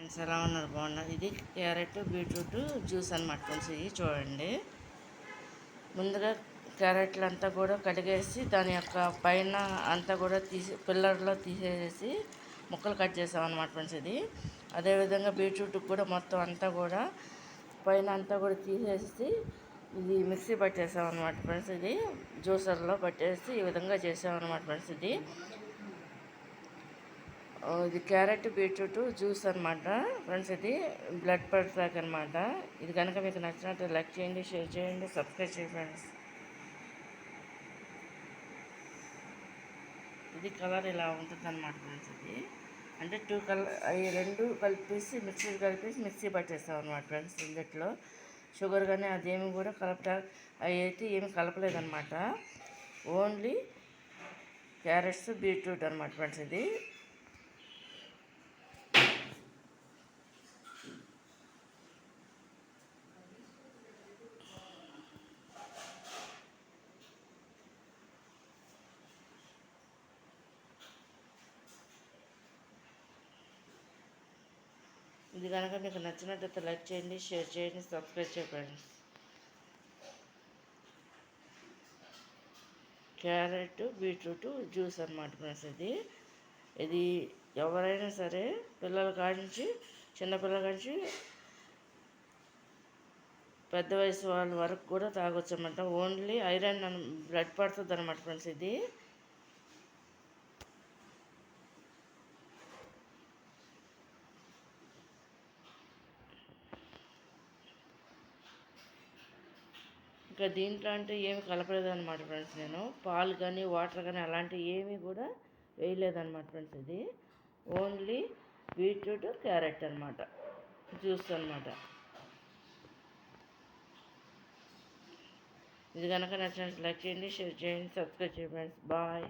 Friends ఎలా ఉన్నారు? బాగున్నారు. ఇది క్యారెట్ బీట్రూట్ జ్యూస్ అనమాట ఫ్రెండ్స్. ఇది చూడండి. ముందుగా క్యారెట్లు అంతా కూడా కడిగేసి దాని యొక్క పైన అంతా కూడా పిల్లర్లో తీసేసి ముక్కలు కట్ చేసామన్నమాట ఫ్రెండ్స్. ఇది అదేవిధంగా బీట్రూట్ కూడా మొత్తం అంతా కూడా పైన అంతా కూడా తీసేసి ఇది మిక్సీ పట్టేసామన్నమాట ఫ్రెండ్స్. ఇది జ్యూసర్లో పట్టేసి ఈ విధంగా చేసామన్నమాట ఫ్రెండ్స్. ఇది క్యారెట్ బీట్రూట్ జ్యూస్ అనమాట ఫ్రెండ్స్. ఇది బ్లడ్ పర్ఫెక్ట్ అనమాట. ఇది కనుక మీకు నచ్చినట్టు లైక్ చేయండి, షేర్ చేయండి, సబ్స్క్రైబ్ చేయండి ఫ్రెండ్స్. ఇది కలర్ ఇలా ఉంటుంది అనమాట ఫ్రెండ్స్. ఇది అంటే అవి రెండు కలిపేసి మిక్సీ పట్టేస్తాం అనమాట ఫ్రెండ్స్. ఇందులో షుగర్ కానీ అదేమి కూడా అవి అయితే ఏమి కలపలేదన్నమాట. ఓన్లీ క్యారెట్స్ బీట్రూట్ అనమాట ఫ్రెండ్స్. ఇది కనుక మీకు నచ్చినట్లయితే లైక్ చేయండి, షేర్ చేయండి, సబ్స్క్రైబ్ చేయండి. క్యారెట్ బీట్రూట్ జ్యూస్ అనమాట ఫ్రెండ్స్. ఇది ఎవరైనా సరే పిల్లల కాడించి చిన్నపిల్లల కాడించి పెద్ద వయసు వాళ్ళ వరకు కూడా తాగొచ్చు అనమాట. ఓన్లీ ఐరన్ బ్లడ్ పడుతుంది అనమాట ఫ్రెండ్స్. ఇది ఇంకా దీంట్లో అంటే ఏమి కలపలేదు అనమాట ఫ్రెండ్స్. నేను పాలు కానీ వాటర్ కానీ అలాంటివి ఏమీ కూడా వేయలేదన్నమాట ఫ్రెండ్స్. ఇది ఓన్లీ బీట్రూట్ క్యారెట్ అనమాట జ్యూస్ అనమాట. ఇది కనుక నచ్చినట్టు లైక్ చేయండి, షేర్ చేయండి, సబ్స్క్రైబ్ చేయండి ఫ్రెండ్స్. బాయ్.